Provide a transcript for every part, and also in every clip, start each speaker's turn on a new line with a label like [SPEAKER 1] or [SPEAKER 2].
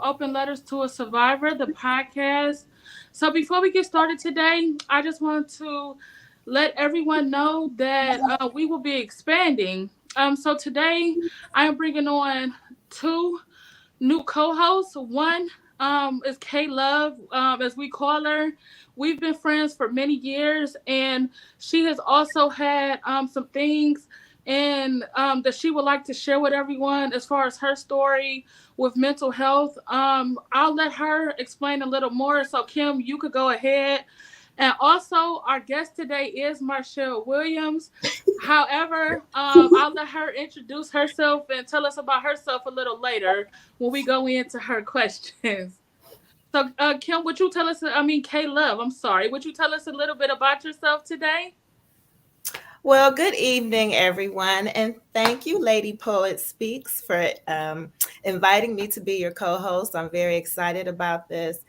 [SPEAKER 1] Open Letters to a Survivor, the podcast. So before we get started today, I just want to let everyone know that we will be expanding. So today I am bringing on two new co-hosts. One is K Love, as we call her. We've been friends for many years, and she has also had some things and that she would like to share with everyone as far as her story with mental health. I'll let her explain a little more. So Kim, you could go ahead. And also, our guest today is Marchelle Williams. However, I'll let her introduce herself and tell us about herself a little later when we go into her questions. So, Kim, would you tell us, K Love, I'm sorry, would you tell us a little bit about yourself today?
[SPEAKER 2] Well, good evening, everyone, and thank you, Lady Poet Speaks, for inviting me to be your co host. I'm very excited about this,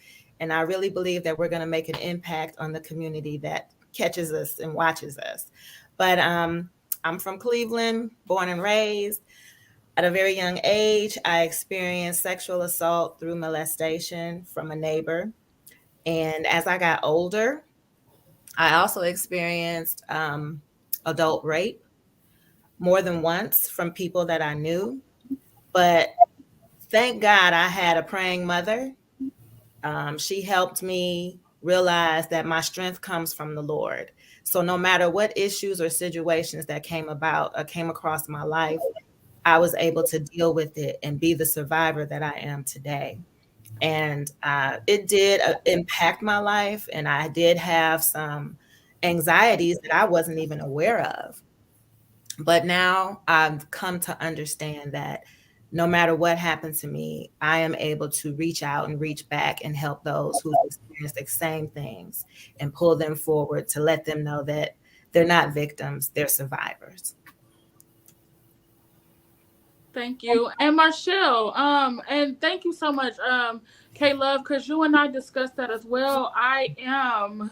[SPEAKER 2] and I really believe that we're going to make an impact on the community that catches us and watches us. But I'm from Cleveland, born and raised. At a very young age, I experienced sexual assault through molestation from a neighbor. And as I got older, I also experienced adult rape more than once from people that I knew. But thank God I had a praying mother. She helped me realize that my strength comes from the Lord. So no matter what issues or situations that came about or came across my life, I was able to deal with it and be the survivor that I am today. And it did impact my life, and I did have some anxieties that I wasn't even aware of. But now I've come to understand that no matter what happened to me, I am able to reach out and reach back and help those who've experienced the same things and pull them forward to let them know that they're not victims, they're survivors.
[SPEAKER 1] Thank you. And Marshall, and thank you so much, K Love, because you and I discussed that as well. I am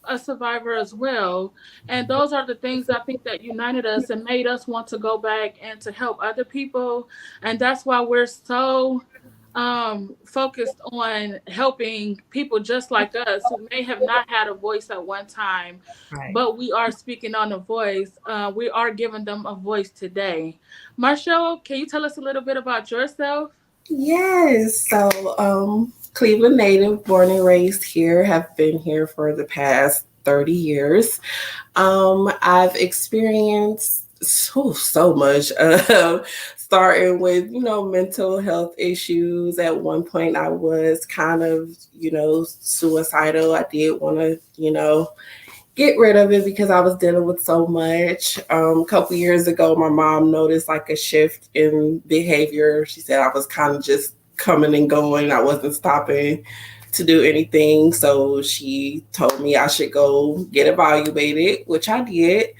[SPEAKER 1] a survivor as well. And those are the things I think that united us and made us want to go back and to help other people. And that's why we're so focused on helping people just like us who may have not had a voice at one time,
[SPEAKER 2] Right.
[SPEAKER 1] but we are speaking on a voice. We are giving them a voice today. Marshall, can you tell us a little bit about yourself?
[SPEAKER 3] Yes. Cleveland native, born and raised here, have been here for the past 30 years. I've experienced so much, starting with, mental health issues. At one point, I was kind of, suicidal. I did want to, get rid of it because I was dealing with so much. A couple years ago, my mom noticed like a shift in behavior. She said I was kind of just coming and going. I wasn't stopping to do anything. So she told me I should go get evaluated, which I did.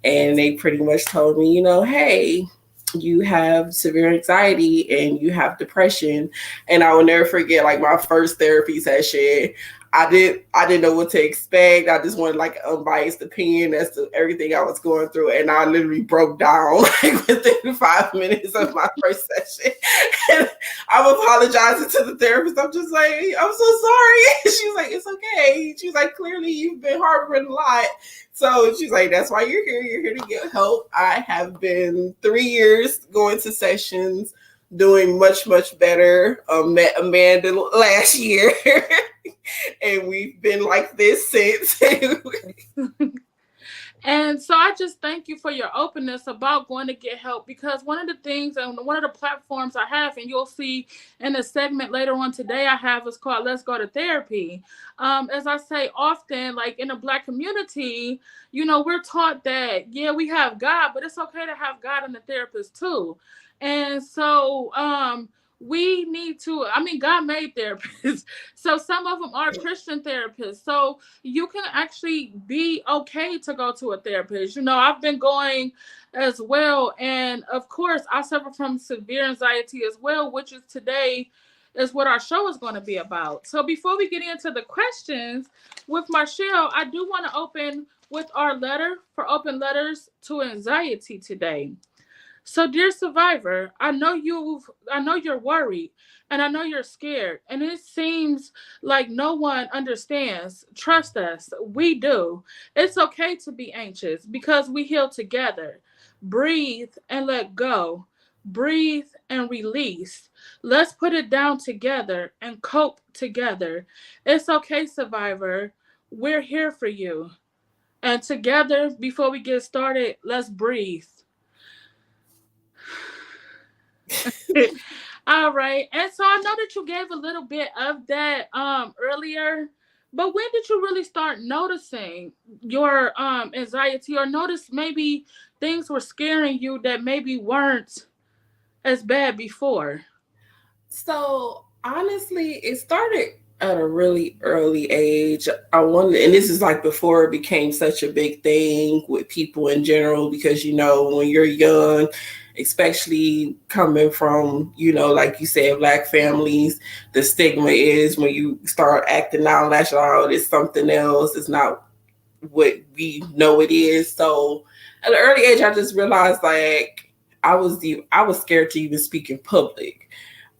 [SPEAKER 3] And they pretty much told me, hey, you have severe anxiety and you have depression. And I will never forget like my first therapy session. I didn't know what to expect. I just wanted like an unbiased opinion as to everything I was going through. And I literally broke down like within 5 minutes of my first session. And I'm apologizing to the therapist. I'm just like, I'm so sorry. She's like, it's okay. She's like, clearly you've been harboring a lot. So she's like, that's why you're here. You're here to get help. I have been 3 years going to sessions, doing much, much better. Met Amanda last year. And we've been like this since.
[SPEAKER 1] And so I just thank you for your openness about going to get help, because one of the things and one of the platforms I have, and you'll see in a segment later on today, I have is called Let's Go to Therapy. As I say often, like in the Black community, we're taught that, yeah, we have God, but it's okay to have God and the therapist too. And so, we need to, God made therapists. So some of them are Christian therapists. So you can actually be okay to go to a therapist. I've been going as well. And of course, I suffer from severe anxiety as well, which is today is what our show is going to be about. So before we get into the questions with Marshall, I do want to open with our letter for open letters to anxiety today. So, dear survivor, I know you're worried and I know you're scared and it seems like no one understands. Trust us, we do. It's okay to be anxious because we heal together. Breathe and let go. Breathe and release. Let's put it down together and cope together. It's okay, survivor. We're here for you. And together, before we get started, let's breathe. All right. And so I know that you gave a little bit of that earlier, but when did you really start noticing your anxiety or notice maybe things were scaring you that maybe weren't as bad before?
[SPEAKER 3] So honestly, it started at a really early age. I wonder, and this is like before it became such a big thing with people in general, because when you're young, especially coming from, like you said, Black families, the stigma is when you start acting out, lashing out, it's something else. It's not what we know it is. So at an early age, I just realized like I was scared to even speak in public.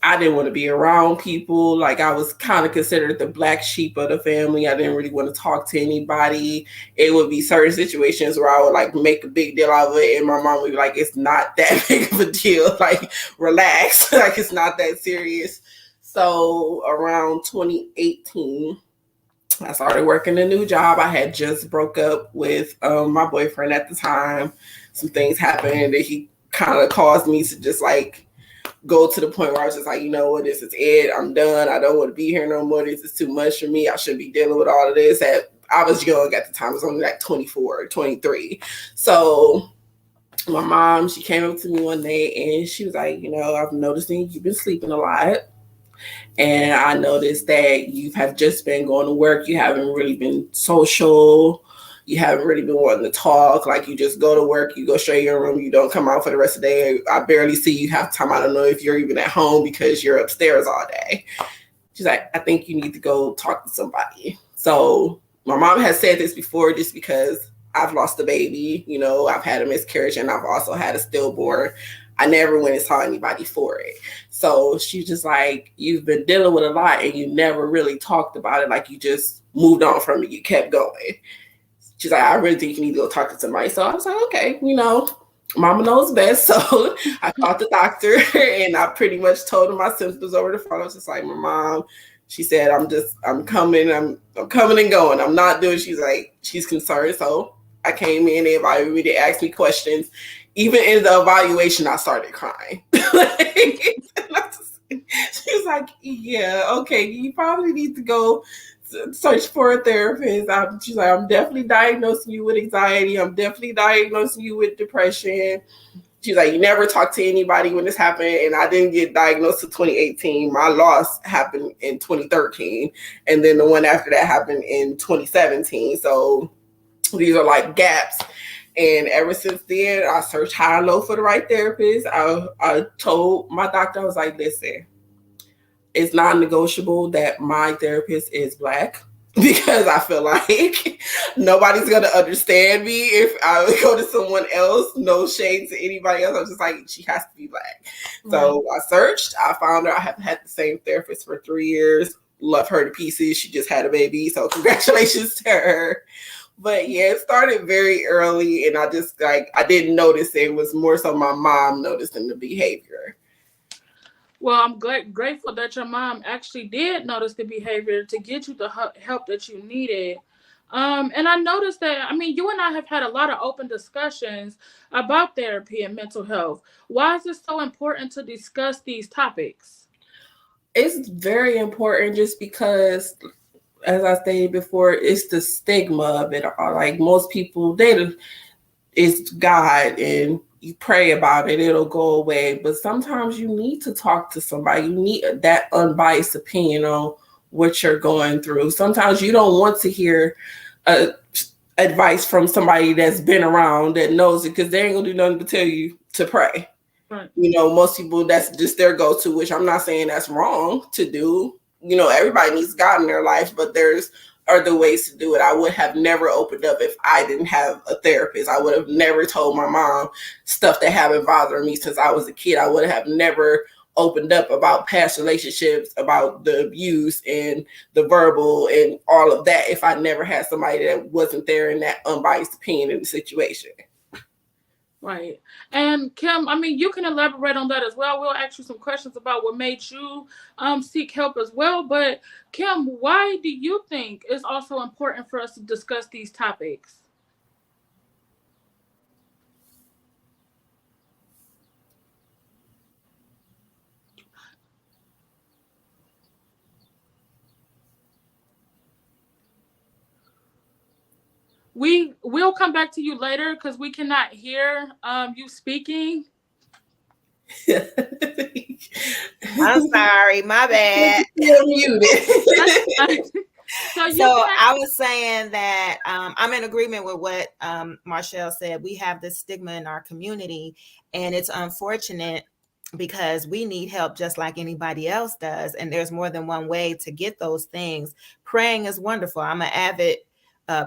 [SPEAKER 3] I didn't want to be around people. Like I was kind of considered the black sheep of the family. I didn't really want to talk to anybody. It would be certain situations where I would like make a big deal out of it, and my mom would be like, "It's not that big of a deal. Like relax. Like it's not that serious." So around 2018, I started working a new job. I had just broke up with my boyfriend at the time. Some things happened that he kind of caused me to just like go to the point where I was just like, you know what, this is it. I'm done. I don't want to be here no more. This is too much for me. I shouldn't be dealing with all of this. I was young at the time. I was only like 24 or 23. So my mom, she came up to me one day and she was like, I've noticing you've been sleeping a lot. And I noticed that you have just been going to work. You haven't really been social. You haven't really been wanting to talk. Like you just go to work, you go straight in your room, you don't come out for the rest of the day. I barely see you have time. I don't know if you're even at home because you're upstairs all day. She's like, I think you need to go talk to somebody. So my mom has said this before just because I've lost a baby. I've had a miscarriage and I've also had a stillborn. I never went and saw anybody for it. So she's just like, you've been dealing with a lot and you never really talked about it. Like you just moved on from it. You kept going. She's like, I really think you need to go talk to somebody. So I was like, okay, mama knows best. So I called the doctor and I pretty much told him my symptoms over the phone. I was just like, my mom, she said, I'm coming and going. I'm not doing, she's like, she's concerned. So I came in, they evaluated me, they asked me questions. Even in the evaluation, I started crying. She was like, yeah, okay, you probably need to go search for a therapist. She's like, I'm definitely diagnosing you with anxiety. I'm definitely diagnosing you with depression. She's like, you never talk to anybody when this happened. And I didn't get diagnosed in 2018. My loss happened in 2013. And then the one after that happened in 2017. So these are like gaps. And ever since then, I searched high and low for the right therapist. I told my doctor, I was like, listen, it's non-negotiable that my therapist is Black because I feel like nobody's going to understand me if I go to someone else. No shade to anybody else. I'm just like, she has to be Black. Right. So I searched. I found her. I have had the same therapist for 3 years. Love her to pieces. She just had a baby. So congratulations to her. But yeah, it started very early, and I just I didn't notice it. It was more so my mom noticing the behavior.
[SPEAKER 1] Well, I'm grateful that your mom actually did notice the behavior to get you the help that you needed. And I noticed that, you and I have had a lot of open discussions about therapy and mental health. Why is it so important to discuss these topics?
[SPEAKER 3] It's very important just because, as I stated before, it's the stigma of it all. Like most people, it's God and you pray about it, it'll go away. But sometimes you need to talk to somebody. You need that unbiased opinion on what you're going through. Sometimes you don't want to hear advice from somebody that's been around, that knows it, because they ain't gonna do nothing but tell you to pray. Right. Most people, that's just their go-to, which I'm not saying that's wrong to do. Everybody needs God in their life, but there's are the ways to do it. I would have never opened up if I didn't have a therapist. I would have never told my mom stuff that had been bothering me since I was a kid. I would have never opened up about past relationships, about the abuse and the verbal and all of that if I never had somebody that wasn't there in that unbiased opinion in the situation.
[SPEAKER 1] Right. And Kim, I mean, you can elaborate on that as well. We'll ask you some questions about what made you seek help as well. But Kim, why do you think it's also important for us to discuss these topics? We'll come back to you later because we cannot hear you speaking.
[SPEAKER 2] I'm sorry, my bad.
[SPEAKER 3] You're muted.
[SPEAKER 2] So I was saying that I'm in agreement with what Marchelle said. We have this stigma in our community, and it's unfortunate because we need help just like anybody else does. And there's more than one way to get those things. Praying is wonderful. I'm an avid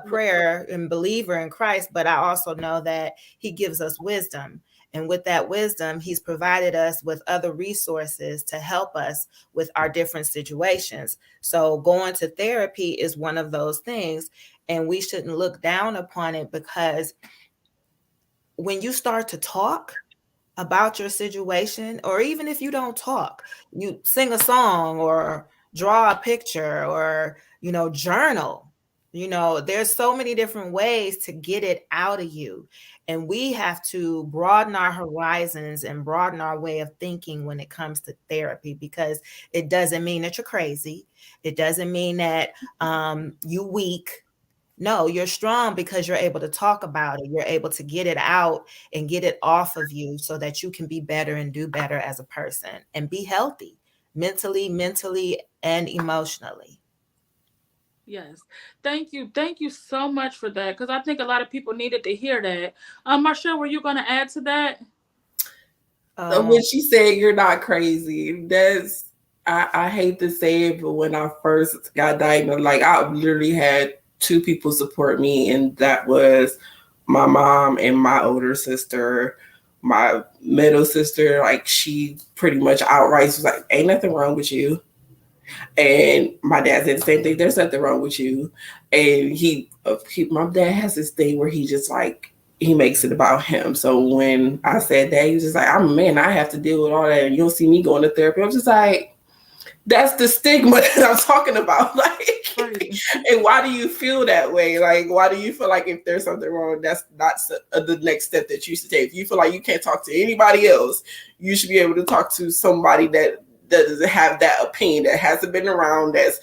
[SPEAKER 2] prayer and believer in Christ, but I also know that he gives us wisdom. And with that wisdom, he's provided us with other resources to help us with our different situations. So going to therapy is one of those things. And we shouldn't look down upon it, because when you start to talk about your situation, or even if you don't talk, you sing a song or draw a picture or, journal. There's so many different ways to get it out of you. And we have to broaden our horizons and broaden our way of thinking when it comes to therapy, because it doesn't mean that you're crazy. It doesn't mean that you weak. No, you're strong because you're able to talk about it. You're able to get it out and get it off of you so that you can be better and do better as a person and be healthy mentally, and emotionally.
[SPEAKER 1] Yes. Thank you. Thank you so much for that, because I think a lot of people needed to hear that. Marchelle, were you going to add to that?
[SPEAKER 3] When she said you're not crazy, I hate to say it, but when I first got diagnosed, like I literally had two people support me, and that was my mom and my older sister. My middle sister, like she pretty much outright was like, ain't nothing wrong with you. And my dad said the same thing. There's nothing wrong with you. And my dad has this thing where he just like, he makes it about him. So when I said that, he was just like, I'm a man, I have to deal with all that. And you'll see me going to therapy. I'm just like, that's the stigma that I'm talking about. Like, right. And why do you feel that way? Like, why do you feel like if there's something wrong, that's not the next step that you should take? If you feel like you can't talk to anybody else, you should be able to talk to somebody that doesn't have that opinion, that hasn't been around, that's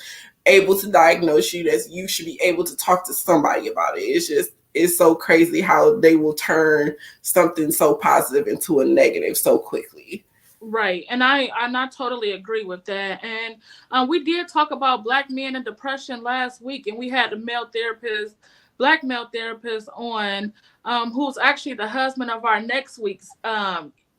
[SPEAKER 3] able to diagnose you, that you should be able to talk to somebody about it. It's so crazy how they will turn something so positive into a negative so quickly.
[SPEAKER 1] Right. And I totally agree with that. And we did talk about Black men and depression last week, and we had a Black male therapist on, who's actually the husband of our next week's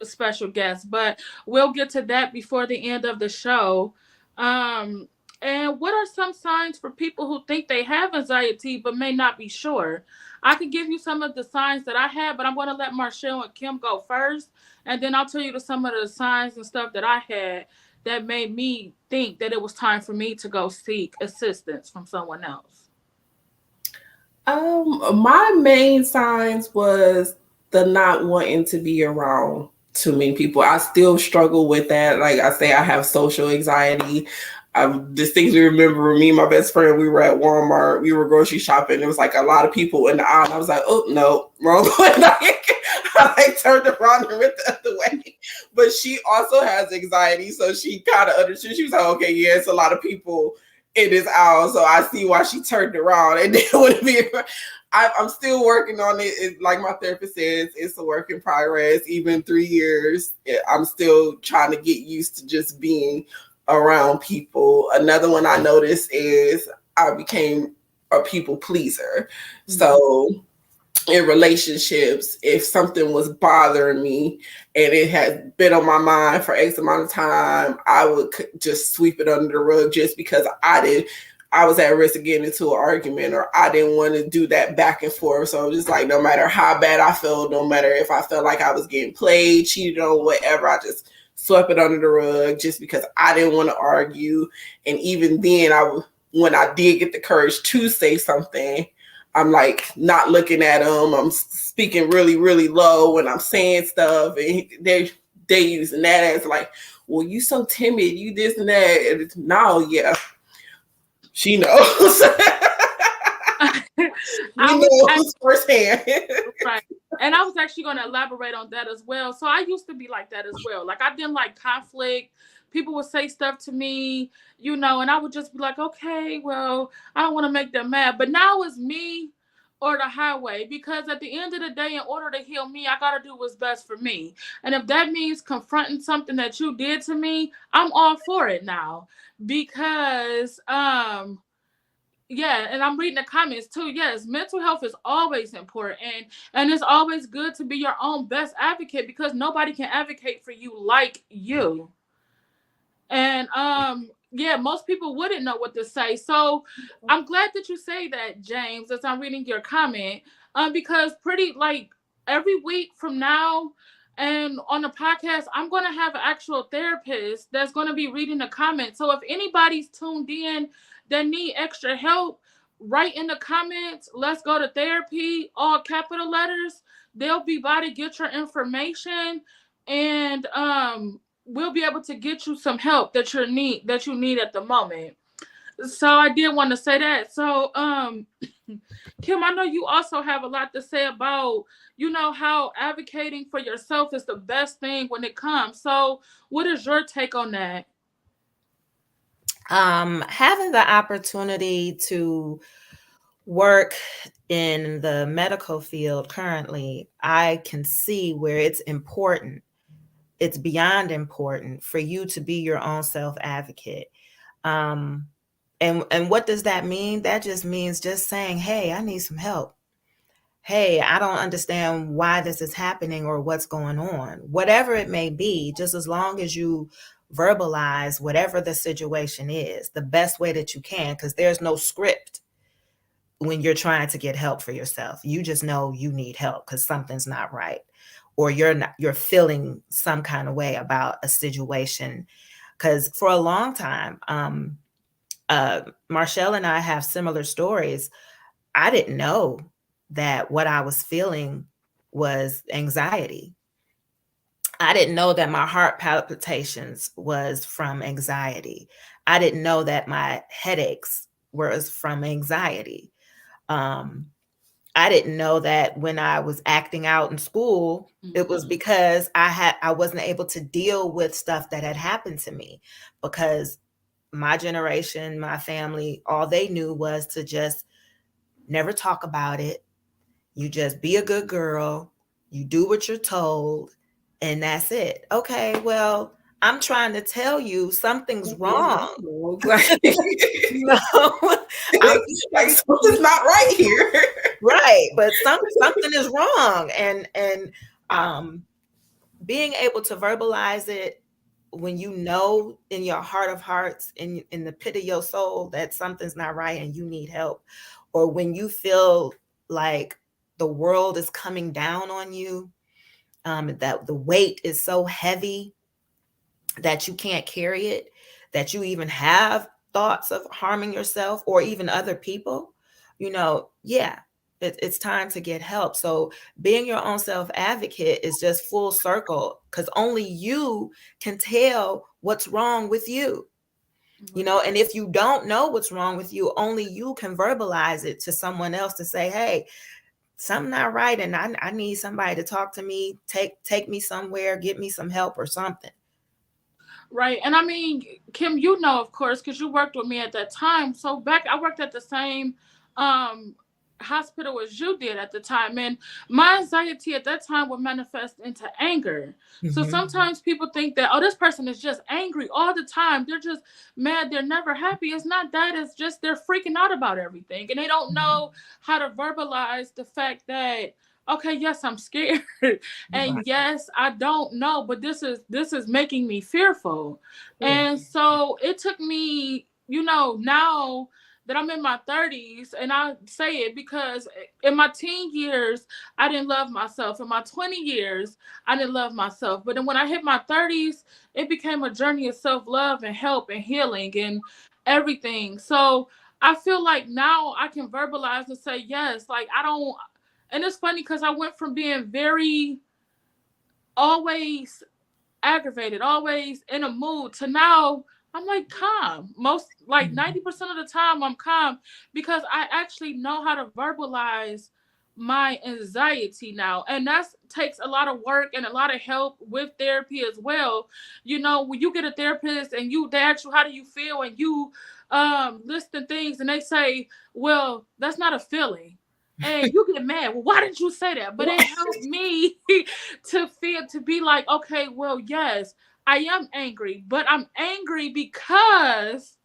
[SPEAKER 1] special guest. But we'll get to that before the end of the show. And what are some signs for people who think they have anxiety but may not be sure? I could give you some of the signs that I had, but I'm going to let Marchelle and Kim go first. And then I'll tell you some of the signs and stuff that I had that made me think that it was time for me to go seek assistance from someone else.
[SPEAKER 3] My main signs was the not wanting to be around too many people. I still struggle with that. Like I say, I have social anxiety. I distinctly remember me and my best friend, we were at Walmart, we were grocery shopping. There was like a lot of people in the aisle. I was like, oh no, wrong way. I turned around and went the other way. But she also has anxiety, so she kind of understood. She was like, okay, yeah, it's a lot of people in this aisle, so I see why she turned around. And then I'm still working on it. Like my therapist says, it's a work in progress. Even 3 years, I'm still trying to get used to just being around people. Another one I noticed is I became a people pleaser. Mm-hmm. So in relationships, if something was bothering me and it had been on my mind for X amount of time, I would just sweep it under the rug just because I I was at risk of getting into an argument, or I didn't want to do that back and forth. So just like, no matter how bad I felt, no matter if I felt like I was getting played, cheated on, whatever, I just swept it under the rug just because I didn't want to argue. And even then, when I did get the courage to say something, I'm like not looking at them. I'm speaking really, really low, and I'm saying stuff, and they using that as like, well, you so timid, you this and that. And it's, no, yeah, she knows.
[SPEAKER 1] I
[SPEAKER 3] knows firsthand.
[SPEAKER 1] Right. And I was actually going to elaborate on that as well. So I used to be like that as well. Like I didn't like conflict. People would say stuff to me, and I would just be like, okay, well, I don't want to make them mad. But now it's me or the highway, because at the end of the day, in order to heal me, I got to do what's best for me. And if that means confronting something that you did to me, I'm all for it now, because yeah, and I'm reading the comments too. Yes, mental health is always important, and it's always good to be your own best advocate, because nobody can advocate for you like you. And yeah, most people wouldn't know what to say. So I'm glad that you say that, James, as I'm reading your comment. Because pretty like every week from now and on the podcast, I'm gonna have an actual therapist that's gonna be reading the comments. So if anybody's tuned in that need extra help, write in the comments, let's go to therapy, all capital letters. They'll be by to get your information, and we'll be able to get you some help that you need at the moment. So I did want to say that. So Kim, I know you also have a lot to say about, how advocating for yourself is the best thing when it comes. So what is your take on that?
[SPEAKER 2] Having the opportunity to work in the medical field currently, I can see where it's important. It's beyond important for you to be your own self advocate. And what does that mean? That just means just saying, hey, I need some help. Hey, I don't understand why this is happening or what's going on. Whatever it may be, just as long as you verbalize whatever the situation is, the best way that you can, because there's no script when you're trying to get help for yourself. You just know you need help because something's not right, or you're feeling some kind of way about a situation. Because for a long time, Marchelle and I have similar stories. I didn't know that what I was feeling was anxiety. I didn't know that my heart palpitations was from anxiety. I didn't know that my headaches was from anxiety. I didn't know that when I was acting out in school, it was because I wasn't able to deal with stuff that had happened to me, because my generation, my family, all they knew was to just never talk about it. You just be a good girl. You do what you're told, and that's it. Okay, well, I'm trying to tell you something's wrong. No,
[SPEAKER 3] I'm like, something's not right here.
[SPEAKER 2] Right, but something is wrong, and being able to verbalize it when you know in your heart of hearts, in the pit of your soul, that something's not right and you need help, or when you feel like the world is coming down on you, that the weight is so heavy that you can't carry it, that you even have thoughts of harming yourself or even other people, yeah, it's time to get help. So being your own self advocate is just full circle, because only you can tell what's wrong with you. And if you don't know what's wrong with you, only you can verbalize it to someone else to say, hey, something not right, and I need somebody to talk to me, take me somewhere, get me some help or something.
[SPEAKER 1] Right. And I mean, Kim, of course, because you worked with me at that time. So I worked at the same hospital as you did at the time. And my anxiety at that time would manifest into anger. Mm-hmm. So sometimes people think that, oh, this person is just angry all the time. They're just mad. They're never happy. It's not that. It's just they're freaking out about everything. And they don't know how to verbalize the fact that, okay, yes, I'm scared. And yes, I don't know, but this is making me fearful. And so it took me, now that I'm in my 30s, and I say it because in my teen years, I didn't love myself. In my 20 years, I didn't love myself. But then when I hit my 30s, it became a journey of self-love and help and healing and everything. So I feel like now I can verbalize and say, yes, like I don't, and it's funny because I went from being very always aggravated, always in a mood, to now I'm like calm. Most like 90% of the time I'm calm because I actually know how to verbalize my anxiety now. And that takes a lot of work and a lot of help with therapy as well. You know, when you get a therapist and they ask you how do you feel, and you listen things and they say, well, that's not a feeling. And you get mad. Well, why didn't you say that? But it helped me to be like, okay, well, yes, I am angry, but I'm angry because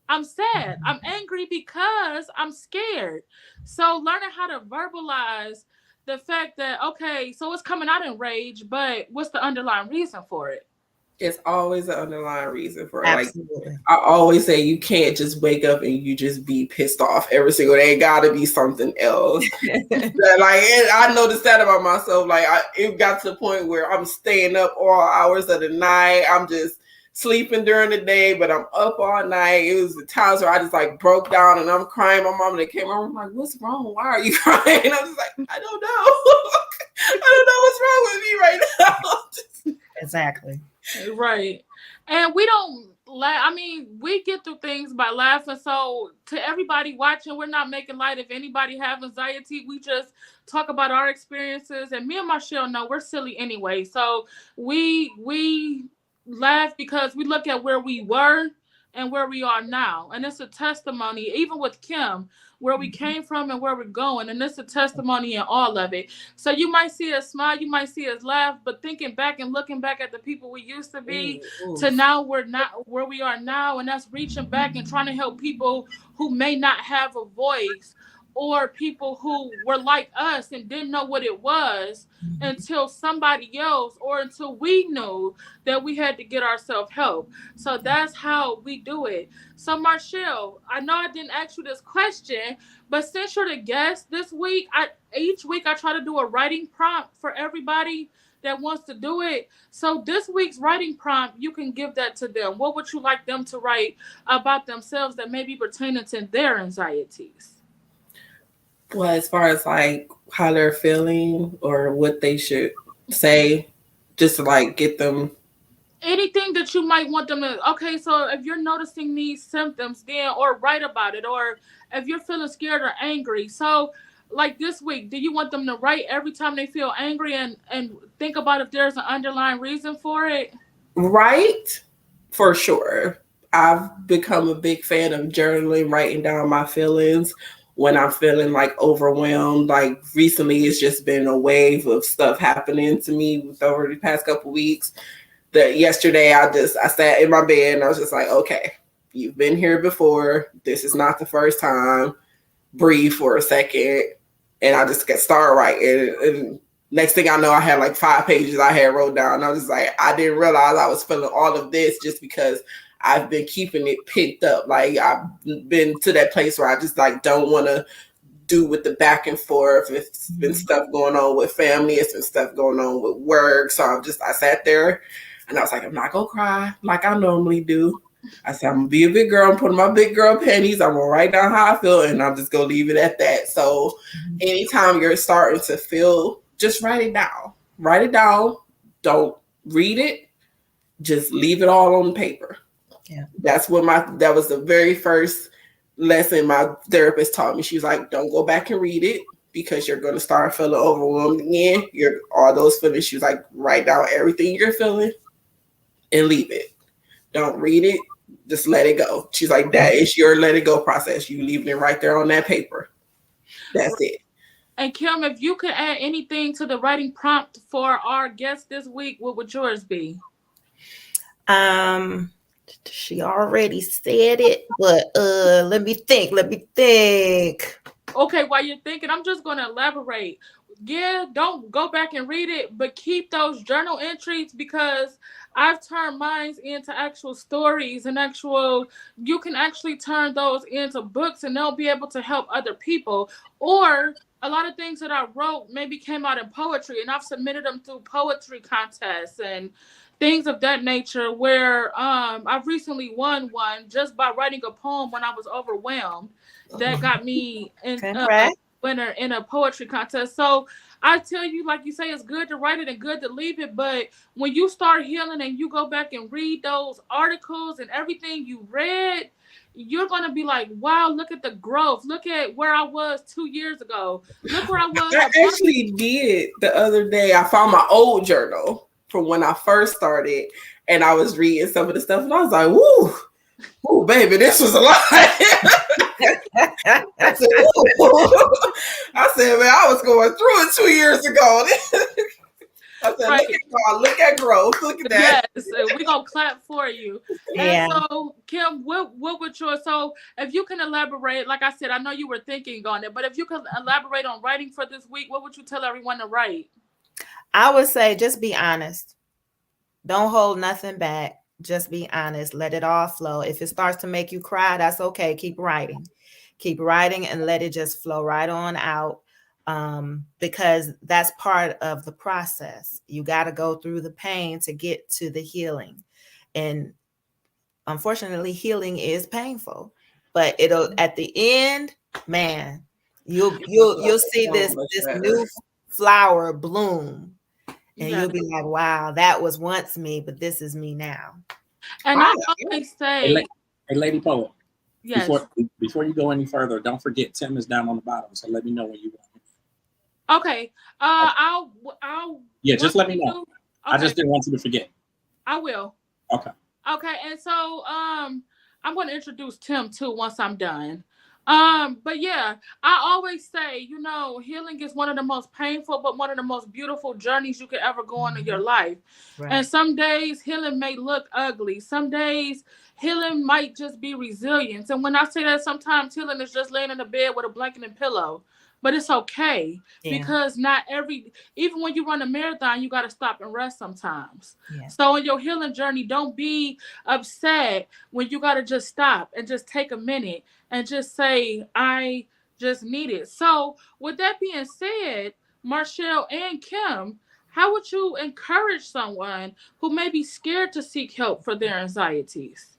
[SPEAKER 1] I'm sad. I'm angry because I'm scared. So learning how to verbalize the fact that, okay, so it's coming out in rage, but what's the underlying reason for it?
[SPEAKER 3] It's always an underlying reason for it. Like
[SPEAKER 2] Absolutely.
[SPEAKER 3] I always say, you can't just wake up and you just be pissed off every single day. It got to be something else. Like I noticed that about myself. Like it got to the point where I'm staying up all hours of the night. I'm just sleeping during the day, but I'm up all night. It was the times where I just like broke down and I'm crying. My mom that came over, I'm like, "What's wrong? Why are you crying?" And I'm just like, "I don't know. I don't know what's wrong with me right now."
[SPEAKER 2] Exactly.
[SPEAKER 1] Right. And we don't laugh. I mean, we get through things by laughing. So to everybody watching, we're not making light if anybody have anxiety. We just talk about our experiences. And me and Marchelle know we're silly anyway. So we laugh because we look at where we were and where we are now. And it's a testimony, even with Kim, where we came from and where we're going. And it's a testimony in all of it. So you might see us smile, you might see us laugh, but thinking back and looking back at the people we used to be to now we're not where we are now, and that's reaching back and trying to help people who may not have a voice, or people who were like us and didn't know what it was until somebody else, or until we knew that we had to get ourselves help. So that's how we do it. So Marchelle, I know I didn't ask you this question, but since you're the guest this week, each week I try to do a writing prompt for everybody that wants to do it. So this week's writing prompt, you can give that to them. What would you like them to write about themselves that may be pertaining to their anxieties?
[SPEAKER 3] Well, as far as like how they're feeling or what they should say, just to like get them.
[SPEAKER 1] Anything that you might want them to, okay, so if you're noticing these symptoms, then, or write about it, or if you're feeling scared or angry. So like this week, do you want them to write every time they feel angry, and think about if there's an underlying reason for it?
[SPEAKER 3] Right, for sure. I've become a big fan of journaling, writing down my feelings when I'm feeling like overwhelmed. Like recently, it's just been a wave of stuff happening to me over the past couple weeks. That yesterday, I sat in my bed and I was just like, okay, you've been here before. This is not the first time. Breathe for a second, and I just get started writing. And next thing I know, I had like 5 pages I had wrote down. I was just like, I didn't realize I was feeling all of this just because I've been keeping it picked up. Like I've been to that place where I just like don't want to do with the back and forth. It's been stuff going on with family. It's been stuff going on with work. So I sat there and I was like, I'm not gonna cry like I normally do. I said, I'm gonna be a big girl. I'm putting my big girl panties. I'm gonna write down how I feel, and I'm just gonna leave it at that. So anytime you're starting to feel, just write it down. Write it down. Don't read it. Just leave it all on paper.
[SPEAKER 2] Yeah.
[SPEAKER 3] That was the very first lesson my therapist taught me. She was like, don't go back and read it because you're gonna start feeling overwhelmed again. All those feelings. She was like, write down everything you're feeling and leave it. Don't read it. Just let it go. She's like, that is your let it go process. You leaving it right there on that paper. That's it.
[SPEAKER 1] And Kim, if you could add anything to the writing prompt for our guest this week, what would yours be?
[SPEAKER 2] She already said it, but let me think.
[SPEAKER 1] Okay, while you're thinking, I'm just going to elaborate. Yeah, don't go back and read it, but keep those journal entries because I've turned mine into actual stories and actual, you can actually turn those into books and they'll be able to help other people. Or a lot of things that I wrote maybe came out in poetry and I've submitted them through poetry contests and things of that nature where I've recently won one just by writing a poem when I was overwhelmed that got me in
[SPEAKER 2] Congrats.
[SPEAKER 1] winner in a poetry contest. So I tell you, like you say, it's good to write it and good to leave it. But when you start healing and you go back and read those articles and everything you read, you're gonna be like, wow, look at the growth. Look at where I was 2 years ago. Look where I was.
[SPEAKER 3] I actually did the other day. I found my old journal from when I first started, and I was reading some of the stuff, and I was like, "Woo, ooh, baby, this was a lot." I said, "Ooh." I said, "Man, I was going through it 2 years ago." I said,
[SPEAKER 1] Right.
[SPEAKER 3] "Look at God, look at growth, look at that."
[SPEAKER 1] Yes, we're gonna clap for you.
[SPEAKER 2] Yeah.
[SPEAKER 1] And so, Kim, what would your so if you can elaborate, like I said, I know you were thinking on it, but if you could elaborate on writing for this week, what would you tell everyone to write?
[SPEAKER 2] I would say just be honest. Don't hold nothing back. Just be honest. Let it all flow. If it starts to make you cry, that's okay. Keep writing. Keep writing and let it just flow right on out. Because that's part of the process. You got to go through the pain to get to the healing. And unfortunately, healing is painful. But it'll at the end, man, you'll see this new flower bloom. And
[SPEAKER 1] Yes.
[SPEAKER 2] you'll be like, wow, that was once me, but this is me now.
[SPEAKER 1] And I always say,
[SPEAKER 4] Hey, Lady Poet,
[SPEAKER 1] yes.
[SPEAKER 4] before you go any further, don't forget Tim is down on the bottom, so let me know when you want.
[SPEAKER 1] Okay. I'll.
[SPEAKER 4] Yeah, just let me know.
[SPEAKER 1] Okay.
[SPEAKER 4] I just didn't want you to forget.
[SPEAKER 1] I will.
[SPEAKER 4] Okay.
[SPEAKER 1] Okay, and so I'm going to introduce Tim too once I'm done. But yeah, I always say, healing is one of the most painful, but one of the most beautiful journeys you could ever go on in your life.
[SPEAKER 2] Right.
[SPEAKER 1] And some days healing may look ugly. Some days healing might just be resilience. And when I say that, sometimes healing is just laying in the bed with a blanket and pillow. But it's okay because even when you run a marathon, you got to stop and rest sometimes.
[SPEAKER 2] Yeah.
[SPEAKER 1] So in your healing journey, don't be upset when you got to just stop and just take a minute and just say, I just need it. So with that being said, Marchelle and Kim, how would you encourage someone who may be scared to seek help for their anxieties?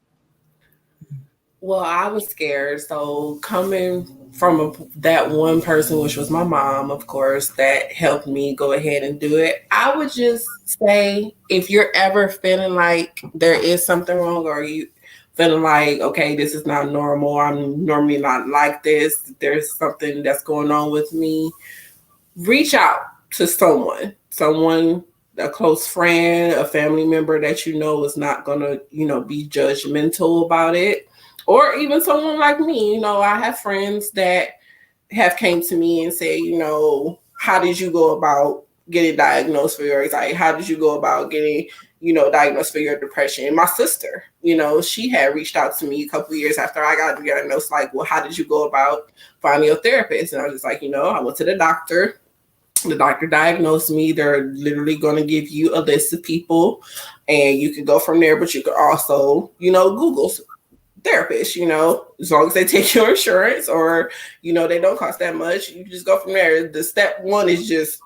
[SPEAKER 3] Well, I was scared. So coming from that one person, which was my mom, of course, that helped me go ahead and do it. I would just say, if you're ever feeling like there is something wrong, or you feeling like, okay, this is not normal, I'm normally not like this, there's something that's going on with me, reach out to someone, a close friend, a family member that you know is not going to, be judgmental about it. Or even someone like me, I have friends that have came to me and say, how did you go about getting diagnosed for your anxiety? How did you go about getting, diagnosed for your depression? And my sister, she had reached out to me a couple of years after I got diagnosed, like, well, how did you go about finding a therapist? And I was just like, I went to the doctor. The doctor diagnosed me. They're literally going to give you a list of people and you can go from there, but you could also, Google therapist, as long as they take your insurance or, they don't cost that much, you just go from there. The step one is just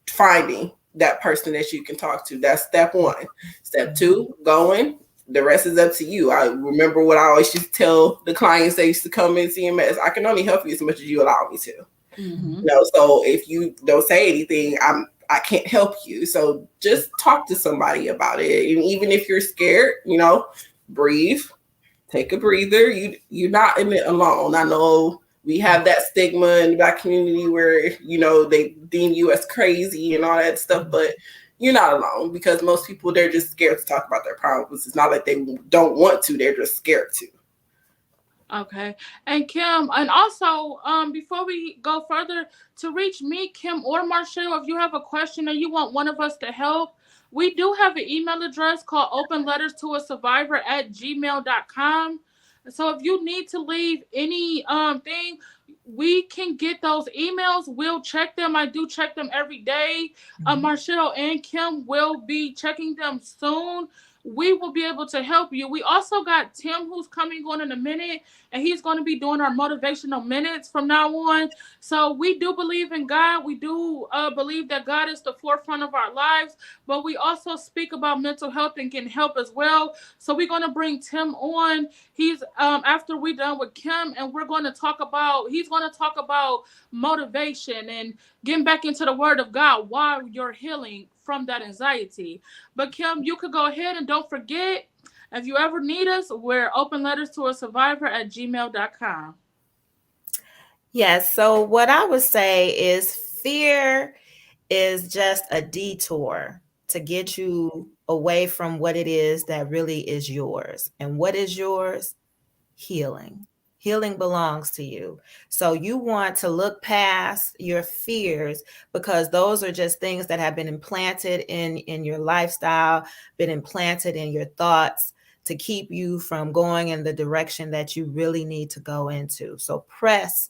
[SPEAKER 3] finding that person that you can talk to. That's step one. Step two, going. The rest is up to you. I remember what I always used to tell the clients that used to come in CMS, I can only help you as much as you allow me to.
[SPEAKER 1] Mm-hmm.
[SPEAKER 3] So if you don't say anything, I can't help you. So just talk to somebody about it. And even if you're scared, breathe. Take a breather. You're not in it alone. I know we have that stigma in the Black community where, they deem you as crazy and all that stuff, but you're not alone because most people, they're just scared to talk about their problems. It's not like they don't want to, they're just scared to.
[SPEAKER 1] Okay. And Kim, and also, before we go further, to reach me, Kim or Marchelle, if you have a question or you want one of us to help, we do have an email address called openletterstoasurvivor@gmail.com. So if you need to leave any thing, we can get those emails. We'll check them. I do check them every day. Marchelle and Kim will be checking them soon. We will be able to help you. We also got Tim who's coming on in a minute, and he's going to be doing our motivational minutes from now on. So we do believe in God. We do believe that God is the forefront of our lives, but we also speak about mental health and getting help as well. So we're going to bring Tim on. He's after we done with Kim, and we're going to talk about. He's going to talk about motivation and getting back into the Word of God while you're healing from that anxiety. But Kim, you could go ahead and don't forget, if you ever need us, we're open letters to a survivor at gmail.com.
[SPEAKER 2] Yes. So what I would say is fear is just a detour to get you away from what it is that really is yours. And what is yours? Healing. Healing belongs to you. So you want to look past your fears, because those are just things that have been implanted in your lifestyle, been implanted in your thoughts to keep you from going in the direction that you really need to go into. So press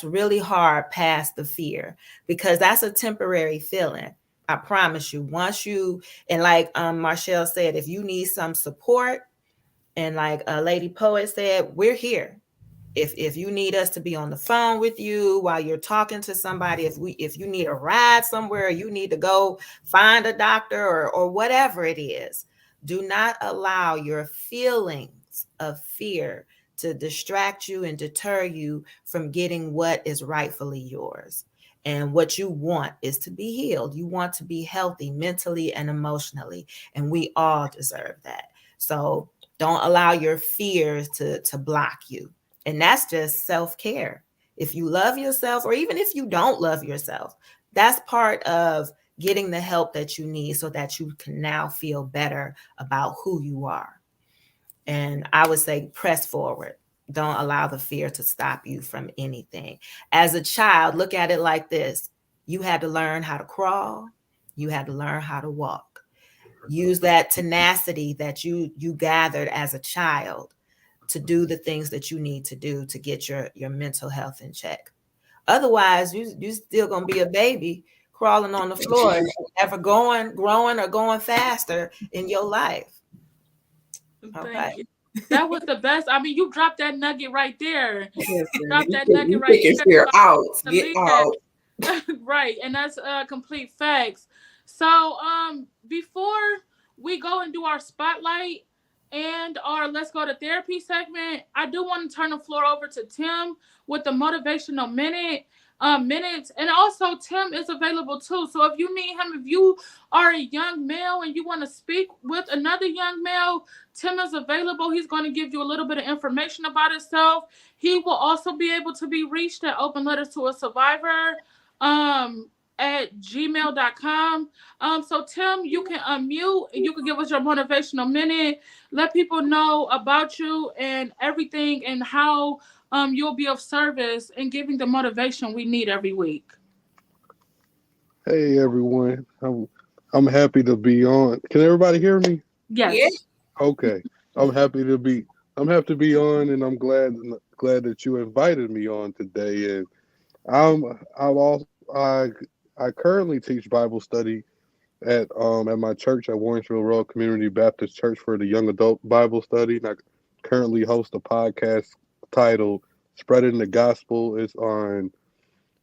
[SPEAKER 2] really hard past the fear, because that's a temporary feeling. I promise you. Once you, and like Marchelle said, if you need some support, and like Lady Poet said, we're here. If you need us to be on the phone with you while you're talking to somebody, if you need a ride somewhere, you need to go find a doctor or whatever it is, do not allow your feelings of fear to distract you and deter you from getting what is rightfully yours. And what you want is to be healed. You want to be healthy mentally and emotionally, and we all deserve that. So don't allow your fears to block you. And that's just self-care. If you love yourself, or even if you don't love yourself, that's part of getting the help that you need so that you can now feel better about who you are. And I would say press forward. Don't allow the fear to stop you from anything. As a child, look at it like this. You had to learn how to crawl. You had to learn how to walk. Use that tenacity that you gathered as a child to do the things that you need to do to get your mental health in check. Otherwise, you still gonna be a baby crawling on the floor, never growing or going faster in your life. Okay.
[SPEAKER 1] Thank you. That was the best. I mean, you dropped that nugget right there.
[SPEAKER 3] Listen,
[SPEAKER 1] Dropped that nugget right
[SPEAKER 3] taking
[SPEAKER 1] there.
[SPEAKER 3] fear out. Get
[SPEAKER 1] Believe
[SPEAKER 3] out.
[SPEAKER 1] that. Right, and that's complete facts. So, before we go and do our spotlight and our let's go to therapy segment, I do want to turn the floor over to Tim with the motivational minutes, and also Tim is available too. So if you need him, if you are a young male and you want to speak with another young male, Tim is available. He's going to give you a little bit of information about himself. He will also be able to be reached at Open Letters to a Survivor at gmail.com. So Tim, you can unmute and you can give us your motivational minute. Let people know about you and everything, and how you'll be of service in giving the motivation we need every week.
[SPEAKER 5] Hey everyone, I'm happy to be on. Can everybody hear me?
[SPEAKER 1] Yes.
[SPEAKER 3] Yeah.
[SPEAKER 5] Okay, I'm happy to be. I'm happy to be on, and I'm glad that you invited me on today. And I currently teach Bible study at my church at Warrensville Road Community Baptist Church for the young adult Bible study. And I currently host a podcast titled "Spreading the Gospel." It's on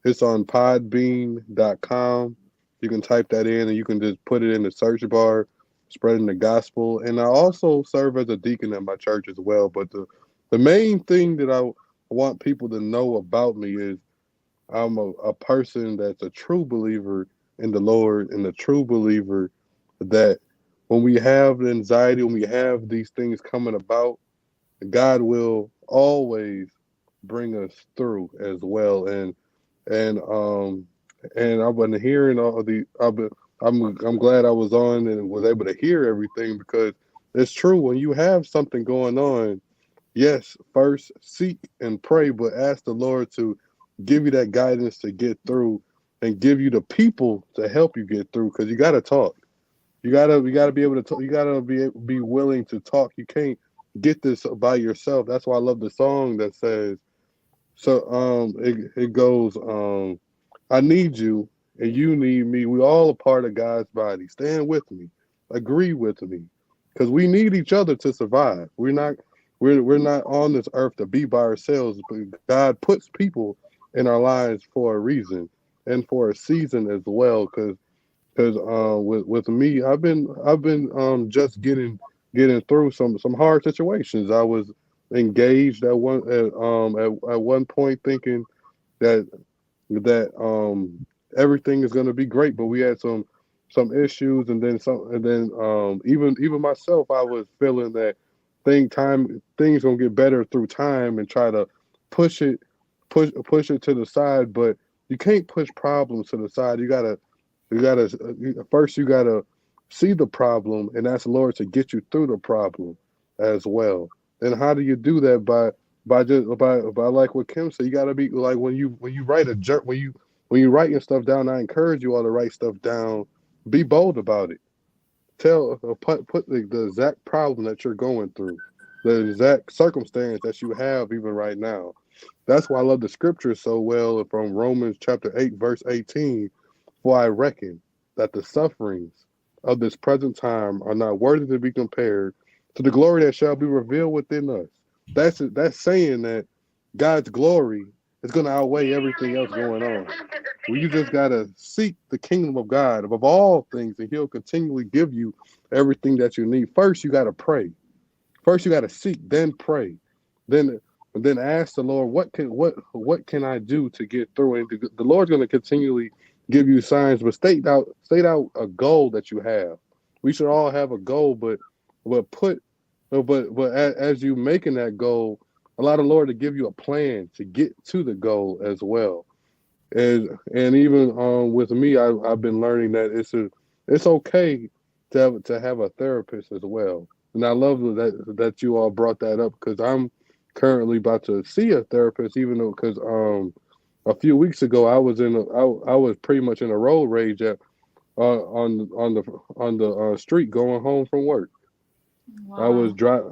[SPEAKER 5] podbean.com. You can type that in and you can just put it in the search bar, Spreading the Gospel. And I also serve as a deacon at my church as well. But the main thing that I want people to know about me is I'm a person that's a true believer in the Lord, and a true believer that when we have anxiety, when we have these things coming about, God will always bring us through as well. And I've been hearing all the. I'm glad I was on and was able to hear everything, because it's true when you have something going on. Yes, first seek and pray, but ask the Lord to give you that guidance to get through, and give you the people to help you get through. Because you got to talk. You gotta be able to talk. You gotta be willing to talk. You can't get this by yourself. That's why I love the song that says, so it goes, I need you and you need me. We all a part of God's body. Stand with me. Agree with me. Because we need each other to survive. We're not on this earth to be by ourselves, but God puts people in our lives for a reason and for a season as well. Because with me, I've been just getting through some hard situations. I was engaged at one point, thinking that everything is going to be great, but we had some issues, and then even myself, I was feeling that things gonna get better through time, and try to push it push it to the side. But you can't push problems to the side. You gotta see the problem and ask the Lord to get you through the problem as well. And how do you do that? By like what Kim said, you gotta be like, when you write when you writing stuff down. I encourage you all to write stuff down. Be bold about it. Put the exact problem that you're going through, the exact circumstance that you have even right now. That's why I love the scripture so well from Romans chapter 8, verse 18. For I reckon that the sufferings of this present time are not worthy to be compared to the glory that shall be revealed within us. That's saying that God's glory is going to outweigh everything else going on. Well, you just got to seek the kingdom of God above all things, and He'll continually give you everything that you need. First, you got to pray. First, you got to seek, then pray, then ask the Lord, what can I do to get through? And the Lord's going to continually give you signs, but state out a goal that you have. We should all have a goal, but as you making that goal, allow the Lord to give you a plan to get to the goal as well. And even with me, I've been learning that it's okay to have a therapist as well. And I love that you all brought that up, because I'm currently about to see a therapist, even though, because a few weeks ago I was pretty much in a road rage on the street going home from work.
[SPEAKER 1] Wow.
[SPEAKER 5] I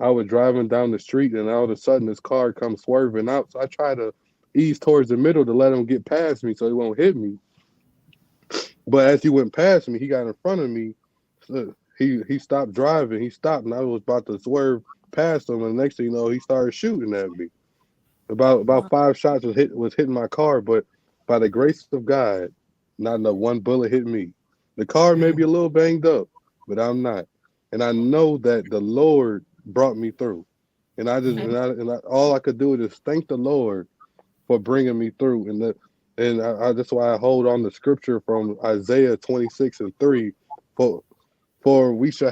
[SPEAKER 5] was driving down the street, and all of a sudden this car comes swerving out. So I try to ease towards the middle to let him get past me so he won't hit me. But as he went past me, he got in front of me. So he stopped driving. He stopped, and I was about to swerve past him. And the next thing you know, he started shooting at me. About
[SPEAKER 1] Wow.
[SPEAKER 5] 5 shots was hitting my car, but by the grace of God, not one bullet hit me. The car may be a little banged up, but I'm not, and I know that the Lord brought me through. And all I could do is just thank the Lord for bringing me through. That's why I hold on the scripture from Isaiah 26:3. For we shall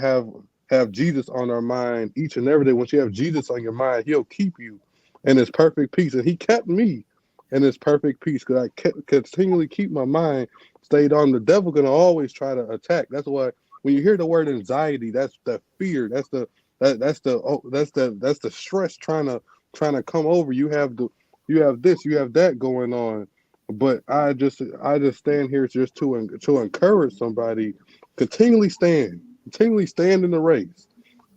[SPEAKER 5] have Jesus on our mind each and every day. Once you have Jesus on your mind, He'll keep you in His perfect peace. And He kept me in His perfect peace, because I continually keep my mind stayed on. The devil gonna always try to attack. That's why when you hear the word anxiety, that's the fear. That's the stress trying to come over. You have this, you have that going on. But I just stand here just to encourage somebody. Continually stand in the race,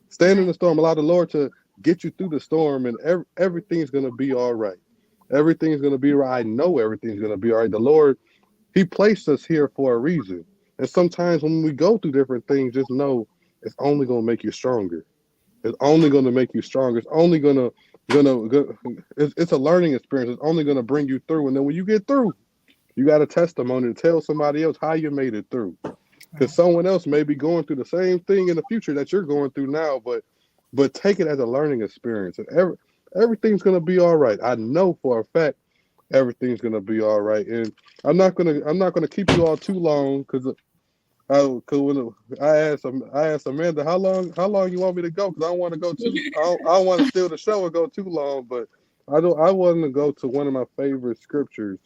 [SPEAKER 5] stand in the storm. Allow the Lord to get you through the storm, and everything's gonna be all right. Everything's gonna be right. I know everything's gonna be all right. The Lord, He placed us here for a reason. And sometimes when we go through different things, just know it's only gonna make you stronger. It's only gonna make you stronger. It's only it's a learning experience. It's only gonna bring you through. And then when you get through, you got a testimony to tell somebody else how you made it through. Because someone else may be going through the same thing in the future that you're going through now, but take it as a learning experience. And everything's gonna be all right. I know for a fact everything's gonna be all right. And I'm not gonna keep you all too long, because when I asked Amanda how long you want me to go, because I don't want to go too I don't want to steal the show and go too long, but I want to go to one of my favorite scriptures,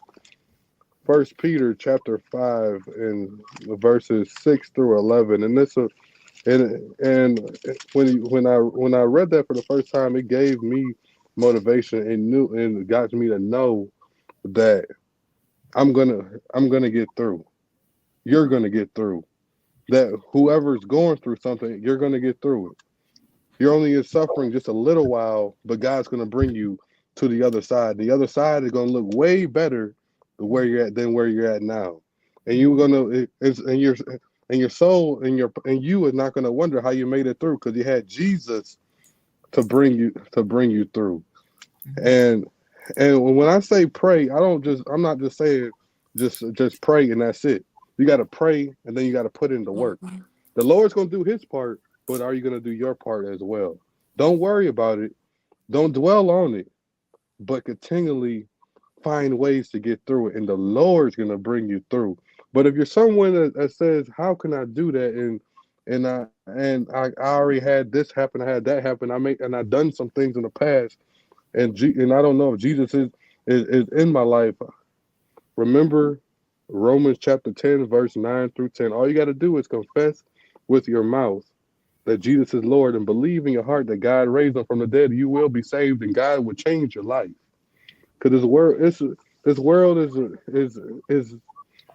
[SPEAKER 5] First Peter chapter 5 and verses 6 through 11. And when I read that for the first time, it gave me motivation and got me to know that I'm gonna get through. You're gonna get through. That whoever's going through something, you're gonna get through it. You're only in suffering just a little while, but God's going to bring you to the other side. The other side is going to look way better where you're at than where you're at now, and you're gonna and your soul and you is not going to wonder how you made it through because you had Jesus to bring you through. And when I say pray, I'm not just saying just pray and that's it. You got to pray and then you got to put in the work. The Lord's going to do his part, but are you going to do your part as well? Don't worry about it. Don't dwell on it, but continually find ways to get through it, and the Lord's going to bring you through. But if you're someone that says, "How can I do that?" I already had this happen, I had that happen, I've done some things in the past, and I don't know if Jesus is in my life. Remember Romans chapter 10, verse 9 through 10. All you got to do is confess with your mouth that Jesus is Lord and believe in your heart that God raised him from the dead. You will be saved, and God will change your life. Because this world is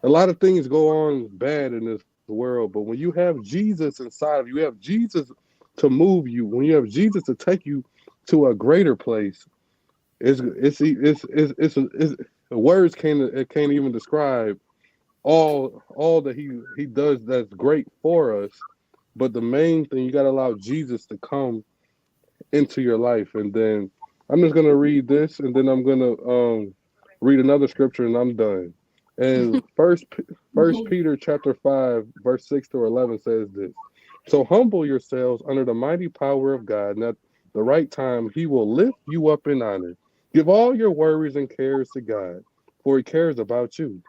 [SPEAKER 5] a lot of things go on bad in this world, but when you have Jesus inside of you, you have Jesus to move you. When you have Jesus to take you to a greater place, it's words can't even describe all that he does that's great for us. But the main thing, you got to allow Jesus to come into your life. And then I'm just gonna read this, and then I'm gonna read another scripture, and I'm done. And First Peter chapter 5, verse 6 to 11 says this: So humble yourselves under the mighty power of God, and at the right time He will lift you up in honor. Give all your worries and cares to God, for He cares about you.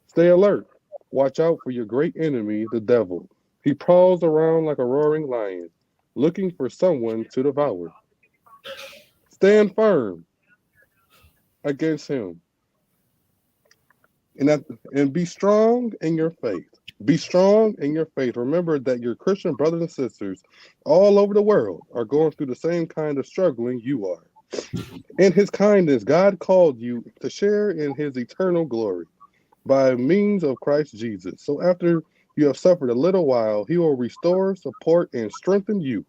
[SPEAKER 5] Stay alert. Watch out for your great enemy, the devil. He prowls around like a roaring lion, looking for someone to devour. Stand firm against him, and that, and be strong in your faith. Be strong in your faith. Remember that your Christian brothers and sisters all over the world are going through the same kind of struggling you are. In His kindness, God called you to share in His eternal glory by means of Christ Jesus. So after you have suffered a little while, He will restore, support, and strengthen you,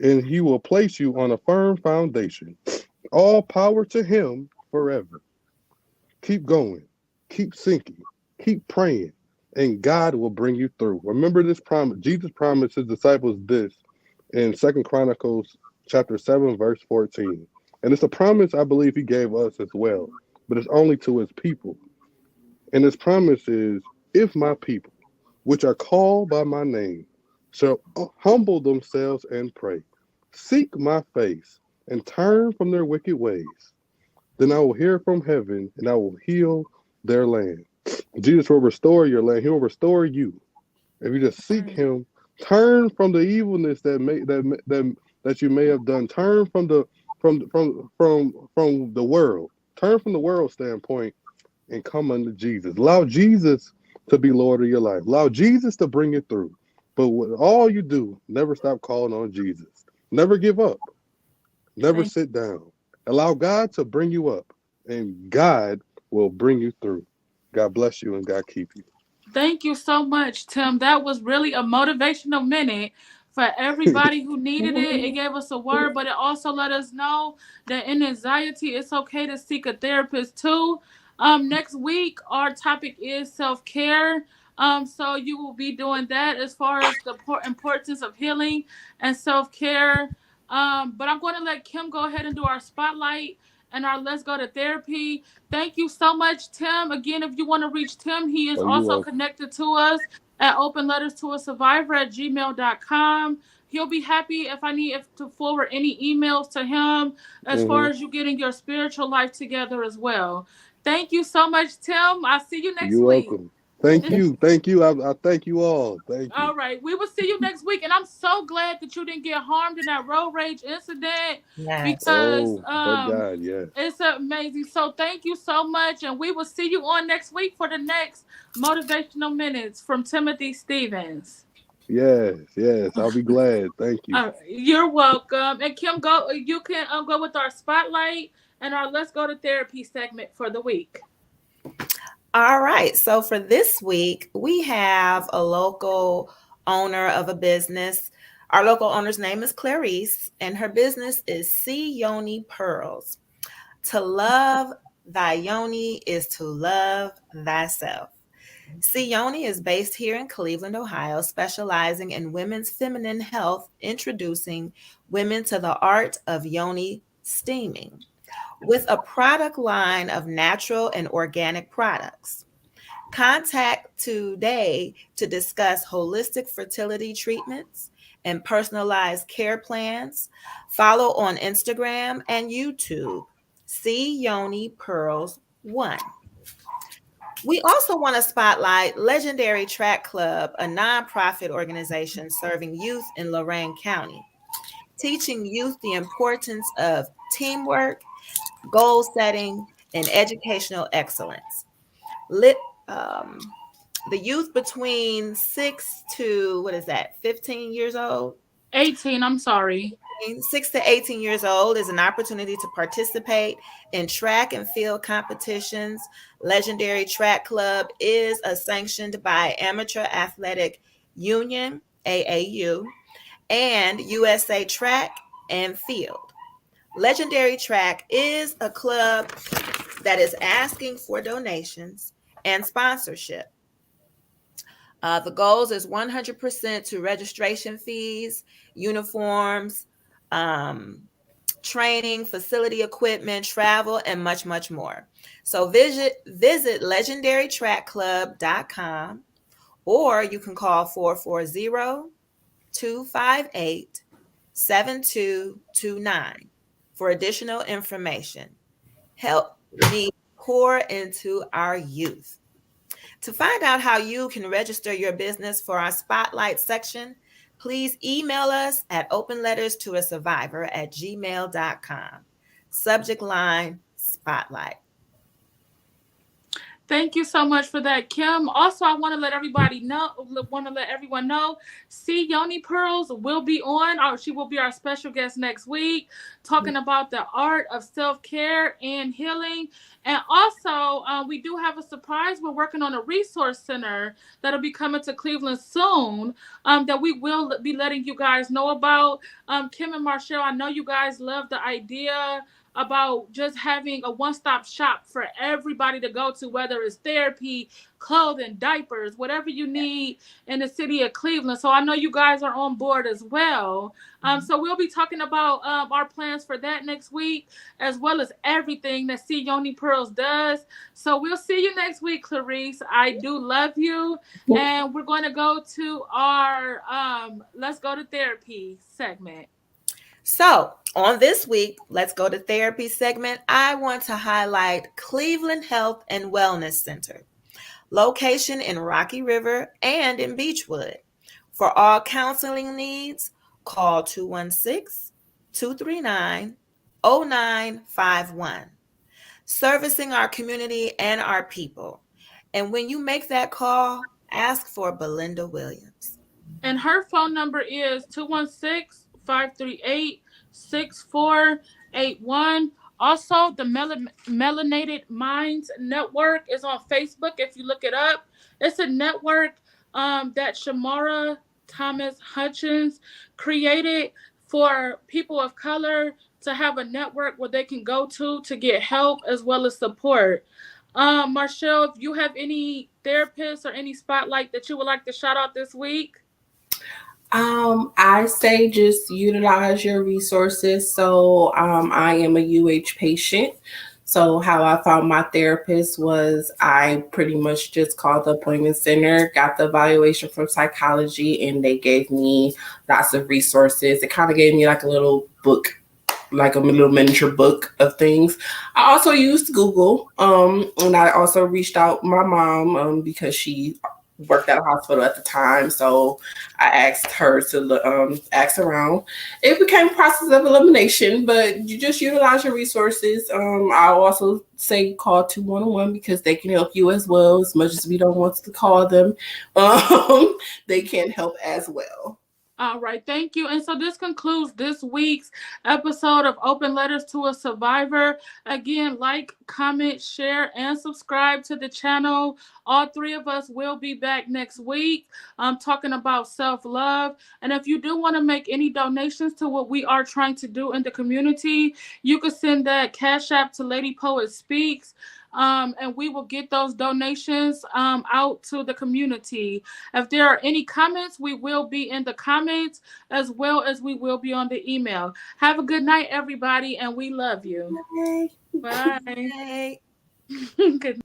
[SPEAKER 5] and He will place you on a firm foundation. All power to Him forever. Keep going, keep sinking, keep praying, and God will bring you through. Remember this promise. Jesus promised his disciples this in 2 Chronicles chapter 7, verse 14. And it's a promise I believe he gave us as well, but it's only to his people. And his promise is, if my people, which are called by my name, shall humble themselves and pray, seek my face, and turn from their wicked ways, then I will hear from heaven and I will heal their land. Jesus will restore your land. He will restore you. If you just seek him, turn from the evilness that you may have done. Turn from the world. Turn from the world standpoint and come unto Jesus. Allow Jesus to be Lord of your life. Allow Jesus to bring you through. But with all you do, never stop calling on Jesus. Never give up. Never sit down. Allow God to bring you up, and God will bring you through. God bless you, and God keep you.
[SPEAKER 1] Thank you so much, Tim. That was really a motivational minute for everybody who needed it. It gave us a word, but it also let us know that in anxiety, it's okay to seek a therapist too. Next week, our topic is self-care. So you will be doing that as far as the importance of healing and self-care. But I'm going to let Kim go ahead and do our spotlight and our Let's Go to Therapy. Thank you so much, Tim. Again, if you want to reach Tim, he is
[SPEAKER 5] Oh, you
[SPEAKER 1] also
[SPEAKER 5] welcome.
[SPEAKER 1] connected to us at openletterstoasurvivor@gmail.com. He'll be happy if I need to forward any emails to him as far as you getting your spiritual life together as well. Thank you so much, Tim. I'll see you next
[SPEAKER 5] You're
[SPEAKER 1] week.
[SPEAKER 5] welcome. Thank you. Thank you. I thank you all. Thank you.
[SPEAKER 1] All right. We will see you next week. And I'm so glad that you didn't get harmed in that road rage incident
[SPEAKER 2] Yes.
[SPEAKER 1] because
[SPEAKER 5] Oh, but God, yes.
[SPEAKER 1] it's amazing. So thank you so much. And we will see you on next week for the next motivational minutes from Timothy Stevens.
[SPEAKER 5] Yes, yes. I'll be glad. Thank you.
[SPEAKER 1] You're welcome. And Kim, go. You can go with our spotlight and our Let's Go to Therapy segment for the week.
[SPEAKER 2] All right. So for this week, we have a local owner of a business. Our local owner's name is Clarice, and her business is See Yoni Pearls. To love thy yoni is to love thyself. Sione is based here in Cleveland, Ohio, specializing in women's feminine health, introducing women to the art of yoni steaming with a product line of natural and organic products. Contact today to discuss holistic fertility treatments and personalized care plans. Follow on Instagram and YouTube. See Yoni Pearls 1. We also want to spotlight Legendary Track Club, a nonprofit organization serving youth in Lorain County, teaching youth the importance of teamwork, goal setting, and educational excellence. Lit, um, the youth between 6 to, 15 years old?
[SPEAKER 1] 18, I'm sorry.
[SPEAKER 2] 6 to 18 years old is an opportunity to participate in track and field competitions. Legendary Track Club is sanctioned by Amateur Athletic Union, AAU, and USA Track and Field. Legendary Track is a club that is asking for donations and sponsorship. The goals is 100% to registration fees, uniforms, training, facility equipment, travel, and much, much more. So visit legendarytrackclub.com, or you can call 440-258-7229 for additional information. Help me pour into our youth. To find out how you can register your business for our Spotlight section, please email us at openletterstoasurvivor@gmail.com. Subject line, Spotlight.
[SPEAKER 1] Thank you so much for that, Kim. Also, I want to let everyone know, See Yoni Pearls will be on, or she will be our special guest next week, talking about the art of self-care and healing. And also, we do have a surprise. We're working on a resource center that'll be coming to Cleveland soon, that we will be letting you guys know about. Kim and Marchelle, I know you guys love the idea about just having a one-stop shop for everybody to go to, whether it's therapy, clothing, diapers, whatever you need in the city of Cleveland. So I know you guys are on board as well. So we'll be talking about our plans for that next week, as well as everything that See Yoni Pearls does. So we'll see you next week, Clarice. I do love you. And we're going to go to our Let's Go to Therapy segment.
[SPEAKER 2] So on this week, Let's Go to Therapy segment, I want to highlight Cleveland Health and Wellness Center, location in Rocky River and in Beechwood. For all counseling needs, call 216-239-0951. Servicing our community and our people. And when you make that call, ask for Belinda Williams.
[SPEAKER 1] And her phone number is 216-538-6481. Also, the Melanated Minds Network is on Facebook. If you look it up, it's a network that Shamara Thomas Hutchins created for people of color to have a network where they can go to get help as well as support. Marchelle, if you have any therapists or any spotlight that you would like to shout out this week?
[SPEAKER 3] I say just utilize your resources. So I am a UH patient. So how I found my therapist was I pretty much just called the appointment center, got the evaluation from psychology, and they gave me lots of resources. It kind of gave me like a little book, like a little miniature book of things. I also used Google, and I also reached out my mom because she worked at a hospital at the time, so I asked her to ask around. It became a process of elimination, but you just utilize your resources. I'll also say call 211 because they can help you as well. As much as we don't want to call them, they can help as well.
[SPEAKER 1] All right, thank you. And so this concludes this week's episode of Open Letters to a Survivor. Again, like, comment, share, and subscribe to the channel. All three of us will be back next week talking about self-love. And if you do want to make any donations to what we are trying to do in the community, you can send that Cash App to Lady Poet Speaks. And we will get those donations out to the community. If there are any comments, we will be in the comments as well as we will be on the email. Have a good night, everybody, and we love you.
[SPEAKER 3] Bye.
[SPEAKER 1] Bye.
[SPEAKER 2] Hey.
[SPEAKER 1] Good night.